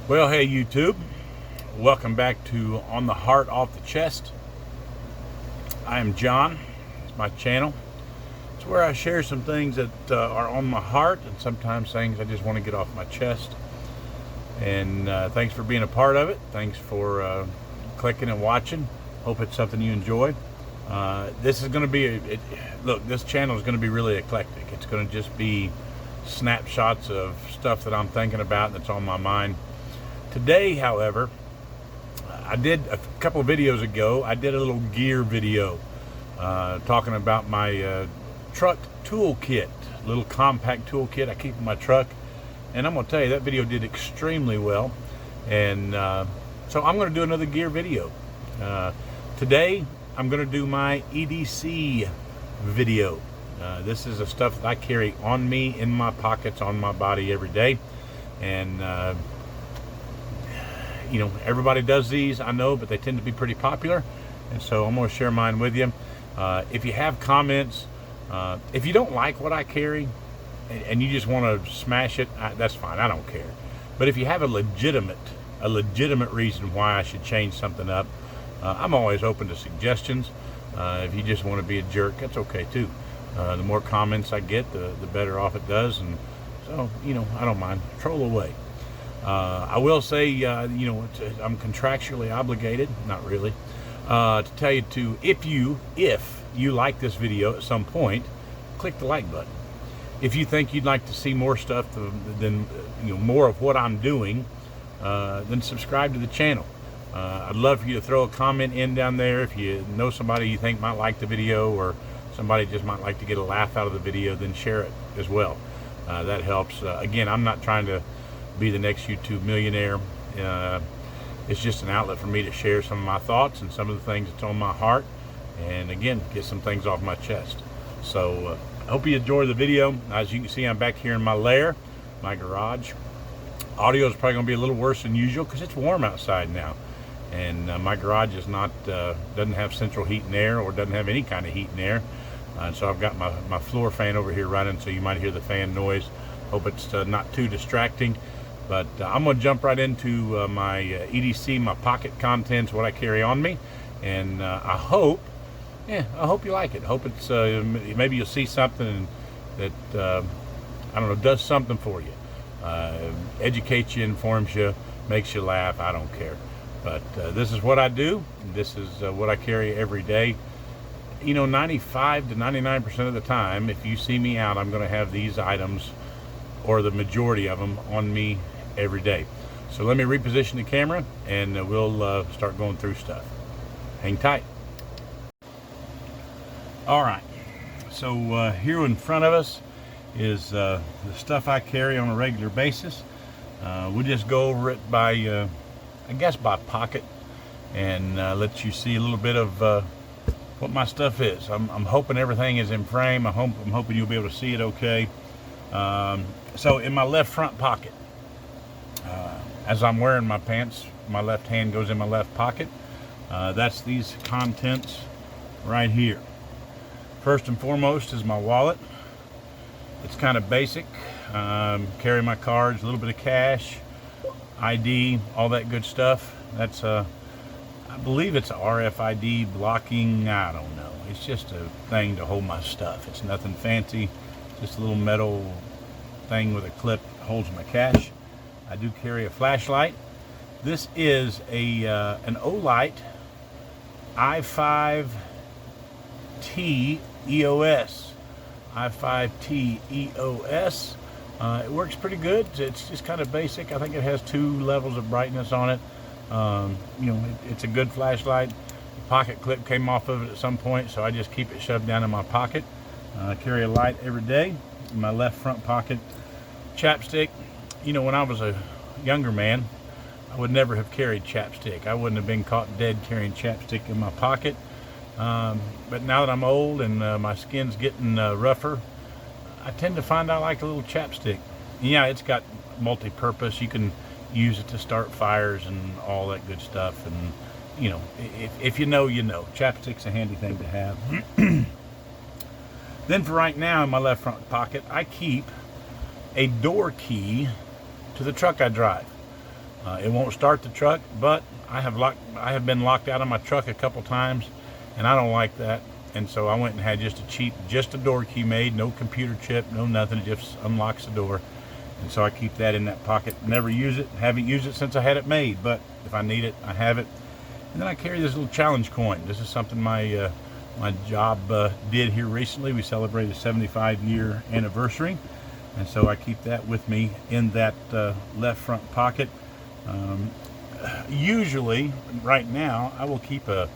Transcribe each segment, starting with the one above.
Well, hey YouTube, welcome back to On the Heart, Off the Chest. I am John. It's my channel. It's where I share some things that are on my heart and sometimes things I just want to get off my chest. And thanks for being a part of it. Thanks for clicking and watching. Hope it's something you enjoy. This is going to be, look, this channel is going to be really eclectic. It's going to just be snapshots of stuff that I'm thinking about that's on my mind. Today, however, I did a couple of videos ago, I did a little gear video talking about my truck toolkit, little compact toolkit I keep in my truck. And I'm going to tell you, that video did extremely well. And so I'm going to do another gear video. Today, I'm going to do my EDC video. This is the stuff that I carry on me, in my pockets, on my body every day. And you know, everybody does these, I know, but they tend to be pretty popular. And so I'm going to share mine with you. If you have comments, if you don't like what I carry and you just want to smash it, that's fine. I don't care. But if you have a legitimate reason why I should change something up, I'm always open to suggestions. If you just want to be a jerk, that's okay too. The more comments I get, the better off it does. And so, you know, I don't mind. Troll away. I will say, you know, I'm contractually obligated, not really, to tell you if you like this video at some point, click the like button. If you think you'd like to see more stuff than you know, more of what I'm doing, then subscribe to the channel. I'd love for you to throw a comment in down there. If you know somebody you think might like the video, or somebody just might like to get a laugh out of the video, then share it as well. That helps. Again, I'm not trying to be the next YouTube millionaire. It's just an outlet for me to share some of my thoughts and some of the things that's on my heart, and again, get some things off my chest. So I hope you enjoy the video. As you can see, I'm back here in my lair, my garage. Audio is probably going to be a little worse than usual because it's warm outside now, and my garage is not doesn't have central heat and air, or doesn't have any kind of heat and air. So I've got my floor fan over here running, so you might hear the fan noise. Hope it's not too distracting. But I'm going to jump right into my EDC, my pocket contents, what I carry on me. And I hope you like it. I hope it's, maybe you'll see something that, I don't know, does something for you. Educates you, informs you, makes you laugh, I don't care. But this is what I do. This is what I carry every day. You know, 95 to 99% of the time, if you see me out, I'm going to have these items, or the majority of them, on me every day. So let me reposition the camera and we'll start going through stuff. Hang tight. All right, so here in front of us is the stuff I carry on a regular basis. We'll just go over it by I guess by pocket, and let you see a little bit of what my stuff is. I'm hoping everything is in frame. I'm hoping you'll be able to see it okay. So in my left front pocket, as I'm wearing my pants, my left hand goes in my left pocket. That's these contents right here. First and foremost is my wallet. It's kind of basic. Carry my cards, a little bit of cash, ID, all that good stuff. That's I believe it's RFID blocking. I don't know. It's just a thing to hold my stuff. It's nothing fancy. Just a little metal thing with a clip that holds my cash. I do carry a flashlight. This is an Olight i5T EOS. i5T EOS. It works pretty good. It's just kind of basic. I think it has 2 levels of brightness on it. You know, it's a good flashlight. The pocket clip came off of it at some point, so I just keep it shoved down in my pocket. I carry a light every day. In my left front pocket, chapstick. You know, when I was a younger man, I would never have carried chapstick. I wouldn't have been caught dead carrying chapstick in my pocket. But now that I'm old and my skin's getting rougher, I tend to find I like a little chapstick. Yeah, it's got multi-purpose. You can use it to start fires and all that good stuff. And you know, if you know, you know. Chapstick's a handy thing to have. Then for right now, in my left front pocket, I keep a door key to the truck I drive. It won't start the truck, but I have been locked out of my truck a couple times, and I don't like that. And so I went and had just a door key made, no computer chip, no nothing. It just unlocks the door. And so I keep that in that pocket. Never use it. Haven't used it since I had it made, but if I need it, I have it. And then I carry this little challenge coin. This is something my job did here recently. We celebrated a 75-year anniversary, and so I keep that with me in that left front pocket. Usually, right now, I will keep a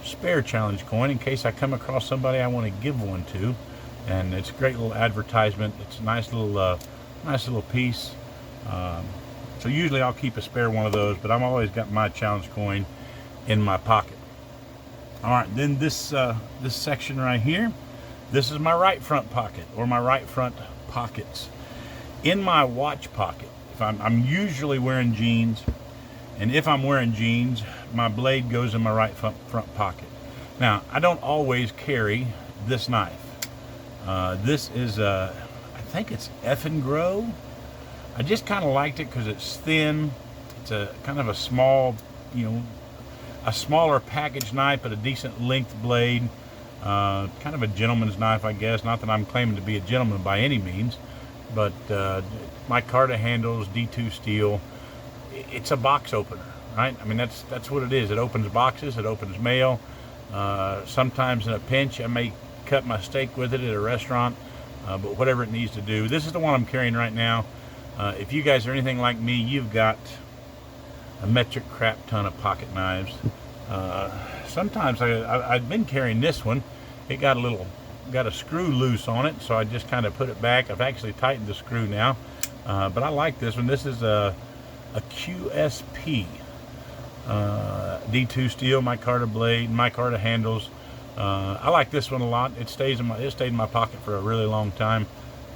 spare challenge coin in case I come across somebody I want to give one to, and it's a great little advertisement. It's a nice little piece. So usually I'll keep a spare one of those, but I've always got my challenge coin in my pocket. All right, then this section right here, this is my right front pocket, or my right front pockets. In my watch pocket, if I'm usually wearing jeans, and if I'm wearing jeans, my blade goes in my right front pocket. Now, I don't always carry this knife. This is I think it's F and Grow. I just kind of liked it because it's thin. It's a kind of a small, a smaller package knife, but a decent length blade. Kind of a gentleman's knife, I guess. Not that I'm claiming to be a gentleman by any means, but micarta handles, D2 steel. It's a box opener, right? I mean, that's what it is. It opens boxes. It opens mail. Sometimes in a pinch, I may cut my steak with it at a restaurant, but whatever it needs to do. This is the one I'm carrying right now. If you guys are anything like me, you've got a metric crap ton of pocket knives. Sometimes I've been carrying this one. It got a screw loose on it, so I just kind of put it back. I've actually tightened the screw now, but I like this one. This is a QSP D2 steel, micarta blade, micarta handles. I like this one a lot. It stayed in my pocket for a really long time.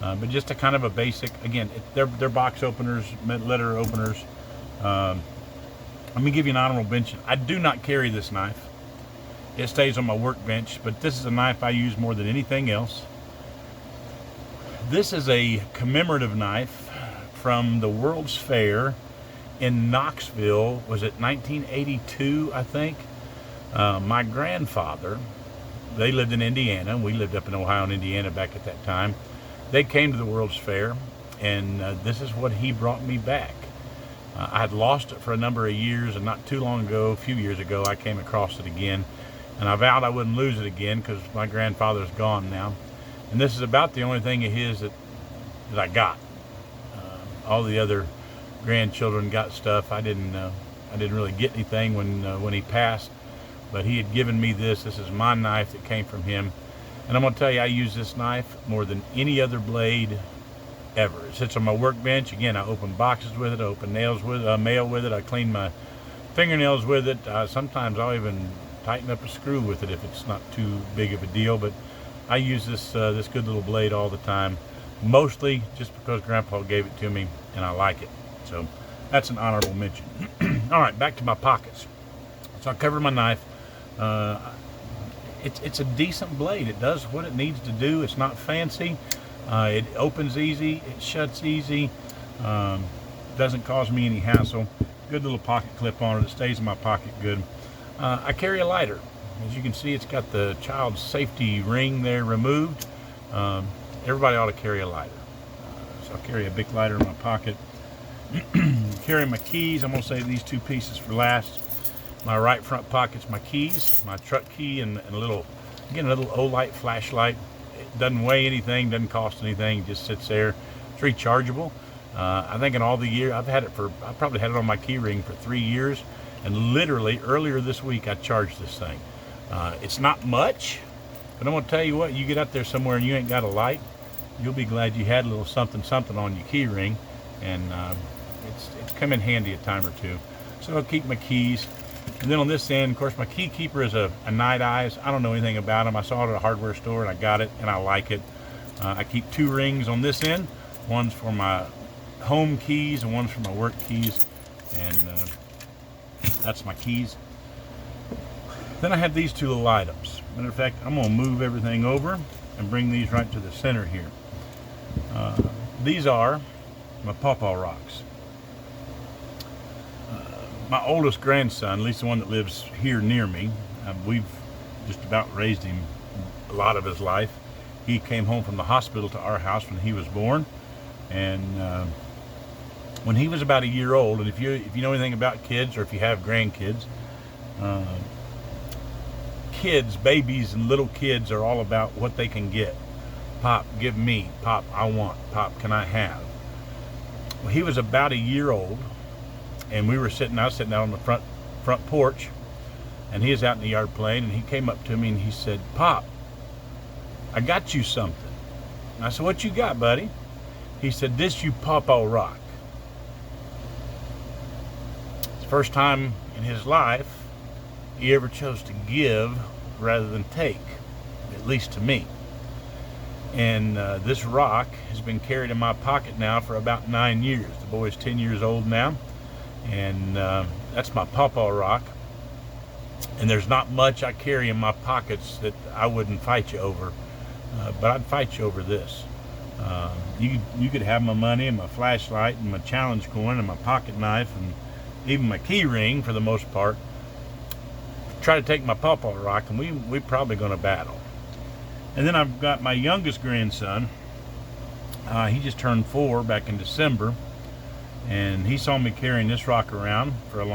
But just a kind of a basic, again, they're box openers, letter openers. Let me give you an honorable mention. I do not carry this knife. It stays on my workbench, but this is a knife I use more than anything else. This is a commemorative knife from the World's Fair in Knoxville. Was it 1982, I think? My grandfather, they lived in Indiana. We lived up in Ohio and Indiana back at that time. They came to the World's Fair, and this is what he brought me back. I had lost it for a number of years, and not too long ago, a few years ago, I came across it again. And I vowed I wouldn't lose it again because my grandfather's gone now. And this is about the only thing of his that I got. All the other grandchildren got stuff. I didn't really get anything when he passed, but he had given me this. This is my knife that came from him. And I'm going to tell you, I use this knife more than any other blade ever. It sits on my workbench. Again, I open boxes with it, I open mail with it, I clean my fingernails with it. Sometimes I'll even tighten up a screw with it if it's not too big of a deal. But I use this good little blade all the time, mostly just because Grandpa gave it to me and I like it. So that's an honorable mention. All right, back to my pockets. So I covered my knife. It's a decent blade. It does what it needs to do. It's not fancy. It opens easy. It shuts easy. Doesn't cause me any hassle. Good little pocket clip on it. It stays in my pocket good. I carry a lighter. As you can see, it's got the child safety ring there removed. Everybody ought to carry a lighter. So I carry a big lighter in my pocket. Carry my keys. I'm going to save these two pieces for last. My right front pocket's my keys, my truck key, and a little Olight flashlight. It doesn't weigh anything, doesn't cost anything, it just sits there. It's rechargeable. I think in all the years, I probably had it on my key ring for 3 years, and literally earlier this week I charged this thing. It's not much, but I'm going to tell you what, you get out there somewhere and you ain't got a light, you'll be glad you had a little something on your key ring, and it's come in handy a time or two. So I'll keep my keys. And then on this end, of course, my key keeper is a Night Eyes. I don't know anything about them. I saw it at a hardware store and I got it and I like it. I keep 2 rings on this end. One's for my home keys and one's for my work keys. And that's my keys. Then I have these 2 little items. Matter of fact, I'm going to move everything over and bring these right to the center here. These are my pawpaw rocks. my oldest grandson, at least the one that lives here near me, we've just about raised him a lot of his life. He came home from the hospital to our house when he was born, and when he was about a year old, and if you know anything about kids, or if you have grandkids, babies and little kids are all about what they can get. Pop, give me. Pop, I want. Pop, can I have? Well, he was about a year old, and I was sitting out on the front porch, and he was out in the yard playing, and he came up to me and he said, Pop, I got you something. And I said, what you got, buddy? He said, this you Pawpaw rock. It's the first time in his life he ever chose to give rather than take, at least to me. And this rock has been carried in my pocket now for about 9 years. The boy's 10 years old now, and that's my Pawpaw rock. And there's not much I carry in my pockets that I wouldn't fight you over, but I'd fight you over this. You could have my money and my flashlight and my challenge coin and my pocket knife and even my key ring for the most part. Try to take my Pawpaw rock, and we're probably going to battle. And then I've got my youngest grandson. He just turned 4 back in December, and he saw me carrying this rock around for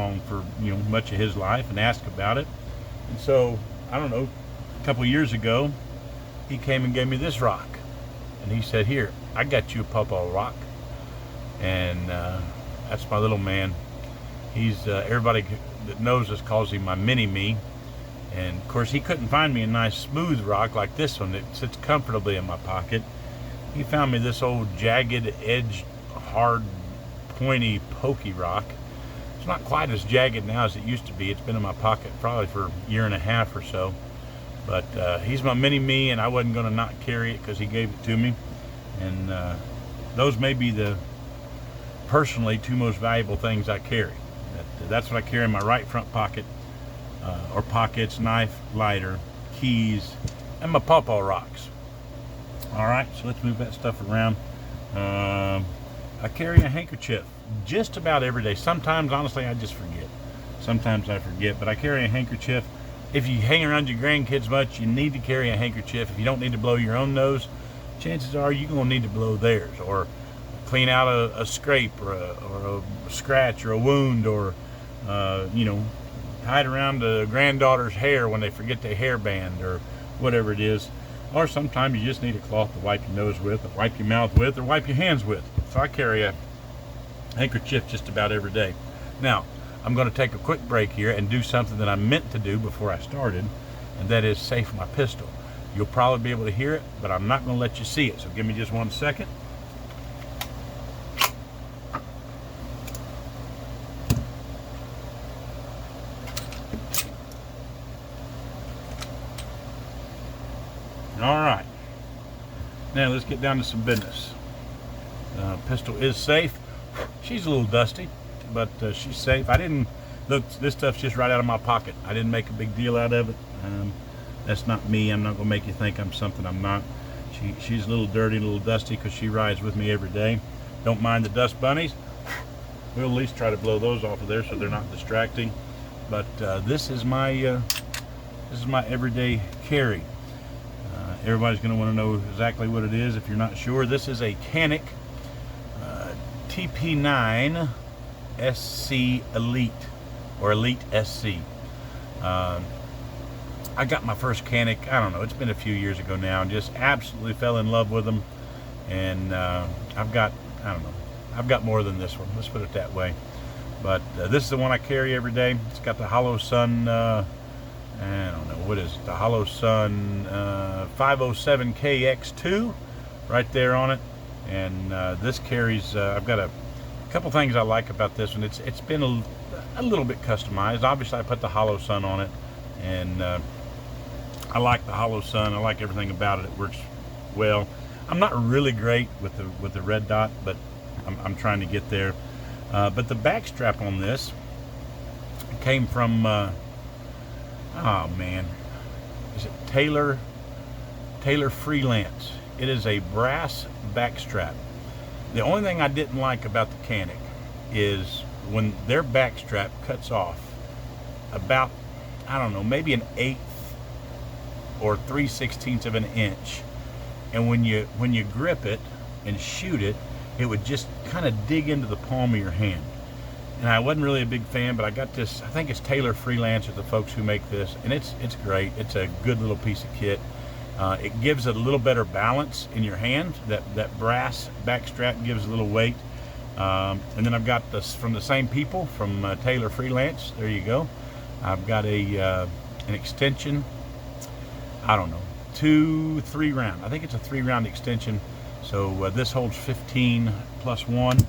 much of his life and asked about it. And so, I don't know, a couple years ago, he came and gave me this rock, and he said, "Here, I got you a Pawpaw rock." And that's my little man. He's everybody that knows us calls him my mini-me. And of course, he couldn't find me a nice smooth rock like this one that sits comfortably in my pocket. He found me this old jagged edged, hard, pointy, pokey rock. It's not quite as jagged now as it used to be. It's been in my pocket probably for a year and a half or so. But he's my mini-me, and I wasn't going to not carry it because he gave it to me. And those may be the personally 2 most valuable things I carry. That's what I carry in my right front pocket, or pockets, knife, lighter, keys, and my Pawpaw rocks. All right, so let's move that stuff around. I carry a handkerchief just about every day. Sometimes, honestly, I just forget. Sometimes I forget, but I carry a handkerchief. If you hang around your grandkids much, you need to carry a handkerchief. If you don't need to blow your own nose, chances are you're going to need to blow theirs, or clean out a scrape or a scratch or a wound, or tie it around a granddaughter's hair when they forget their hairband or whatever it is. Or sometimes you just need a cloth to wipe your nose with, or wipe your mouth with, or wipe your hands with. So I carry a handkerchief just about every day. Now, I'm going to take a quick break here and do something that I meant to do before I started, and that is safe my pistol. You'll probably be able to hear it, but I'm not going to let you see it. So give me just 1 second. All right, now let's get down to some business. Pistol is safe. She's a little dusty, but she's safe. I didn't look, this stuff's just right out of my pocket. I didn't make a big deal out of it. That's not me. I'm not gonna make you think I'm something I'm not. She's a little dirty, a little dusty, because she rides with me every day. Don't mind the dust bunnies. We'll at least try to blow those off of there so they're not distracting. But this is my everyday carry. Everybody's going to want to know exactly what it is if you're not sure. This is a Canic TP9 SC Elite, or Elite SC. I got my first Canic, I don't know, it's been a few years ago now, and just absolutely fell in love with them. And I've got more than this one, let's put it that way. But this is the one I carry every day. It's got the Hollow Sun, I don't know, what is it? The Hollow Sun 507KX2 right there on it. And this carries, I've got a couple things I like about this one. It's been a little bit customized. Obviously, I put the Hollow Sun on it, and I like the Hollow Sun. I like everything about it. It works well. I'm not really great with the red dot, but I'm trying to get there. But the back strap on this came from oh man, is it Taylor Freelance? It is a brass back strap. The only thing I didn't like about the Canic is when their back strap cuts off about, I don't know, maybe an eighth or 3/16 of an inch, and when you grip it and shoot it, it would just kind of dig into the palm of your hand. And I wasn't really a big fan, but I got this, I think it's Taylor Freelance are the folks who make this, and it's great. It's a good little piece of kit. It gives it a little better balance in your hand. That brass back strap gives a little weight. And then I've got this from the same people, from Taylor Freelance. There you go. I've got an extension. I don't know, 2-3 round. I think it's a 3-round extension. So this holds 15 plus 1.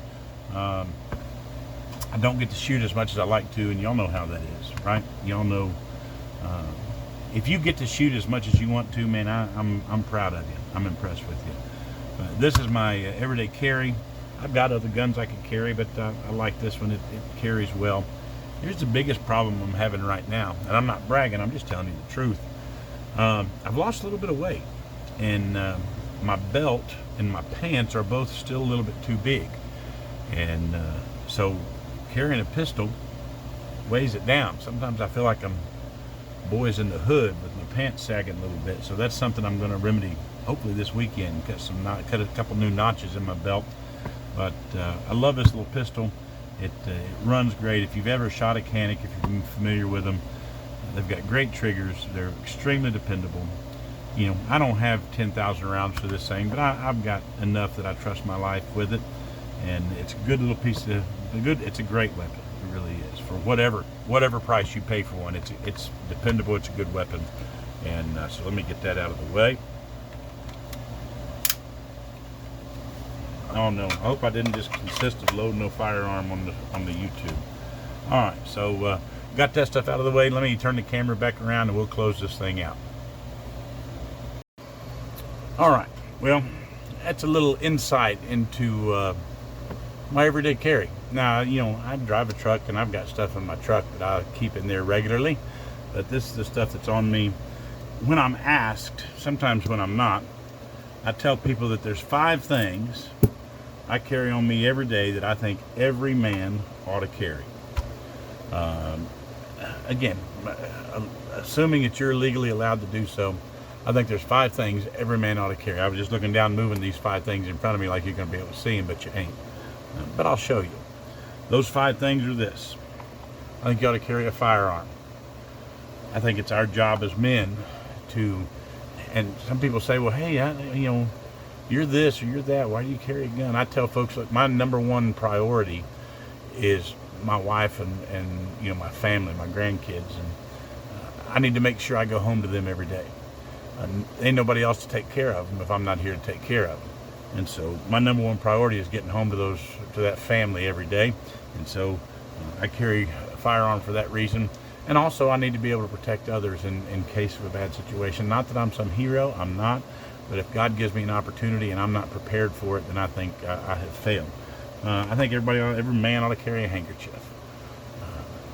I don't get to shoot as much as I like to, and y'all know how that is, right? Y'all know, if you get to shoot as much as you want to, man, I'm proud of you. I'm impressed with you. This is my everyday carry. I've got other guns I could carry, but I like this one. It carries well. Here's the biggest problem I'm having right now, and I'm not bragging, I'm just telling you the truth. I've lost a little bit of weight, and my belt and my pants are both still a little bit too big, and so carrying a pistol weighs it down. Sometimes I feel like I'm boys in the hood with my pants sagging a little bit. So that's something I'm going to remedy hopefully this weekend. Cut a couple new notches in my belt. But I love this little pistol. It runs great. If you've ever shot a Canic, if you're familiar with them, they've got great triggers. They're extremely dependable. You know, I don't have 10,000 rounds for this thing, but I've got enough that I trust my life with it. And it's a good little piece of it's a great weapon. It really is. For whatever price you pay for one, it's dependable. It's a good weapon. And so let me get that out of the way. Oh no! I hope I didn't just consist of load no firearm on the YouTube. All right, so got that stuff out of the way. Let me turn the camera back around and we'll close this thing out. All right. Well, that's a little insight into my everyday carry. Now, you know, I drive a truck and I've got stuff in my truck that I keep in there regularly, but this is the stuff that's on me when I'm asked. Sometimes when I'm not, I tell people that there's 5 things I carry on me every day that I think every man ought to carry. Again, assuming that you're legally allowed to do so, I think there's 5 things every man ought to carry. I was just looking down, moving these 5 things in front of me like you're going to be able to see them, but you ain't. But I'll show you. Those 5 things are this. I think you ought to carry a firearm. I think it's our job as men to, and some people say, well, hey, you know, you're this or you're that, why do you carry a gun? I tell folks, look, my number one priority is my wife and you know, my family, my grandkids, and I need to make sure I go home to them every day. Ain't nobody else to take care of them if I'm not here to take care of them. And so my number one priority is getting home to that family every day. And so I carry a firearm for that reason. And also I need to be able to protect others in case of a bad situation. Not that I'm some hero, I'm not. But if God gives me an opportunity and I'm not prepared for it, then I think I have failed. I think every man ought to carry a handkerchief.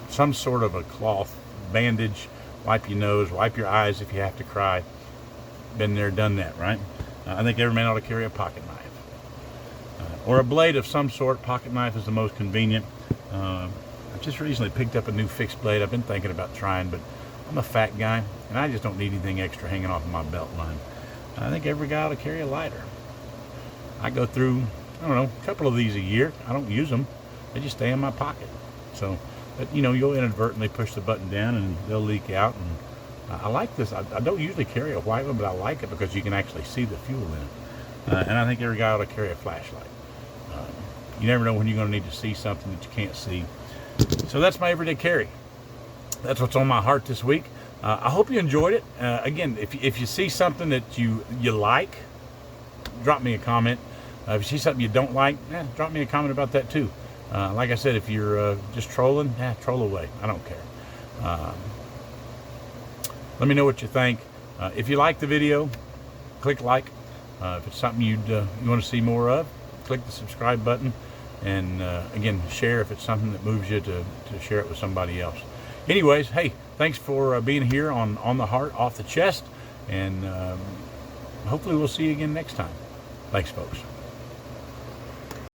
Some sort of a cloth bandage. Wipe your nose, wipe your eyes if you have to cry. Been there, done that, right? I think every man ought to carry a pocket knife. Or a blade of some sort. Pocket knife is the most convenient. I just recently picked up a new fixed blade. I've been thinking about trying, but I'm a fat guy, and I just don't need anything extra hanging off of my belt line. I think every guy ought to carry a lighter. I go through, I don't know, a couple of these a year. I don't use them. They just stay in my pocket. So, but you know, you'll inadvertently push the button down and they'll leak out. And I like this. I don't usually carry a white one, but I like it because you can actually see the fuel in it. And I think every guy ought to carry a flashlight. You never know when you're going to need to see something that you can't see. So that's my everyday carry. That's what's on my heart this week. I hope you enjoyed it. Again, if you see something that you like, drop me a comment. If you see something you don't like, drop me a comment about that too. Like I said, if you're just trolling, troll away. I don't care. Let me know what you think. If you like the video, click like. If it's something you want to see more of, click the subscribe button. And again, share if it's something that moves you to share it with somebody else. Anyways, hey, thanks for being here on the Heart, Off the Chest. And hopefully we'll see you again next time. Thanks, folks.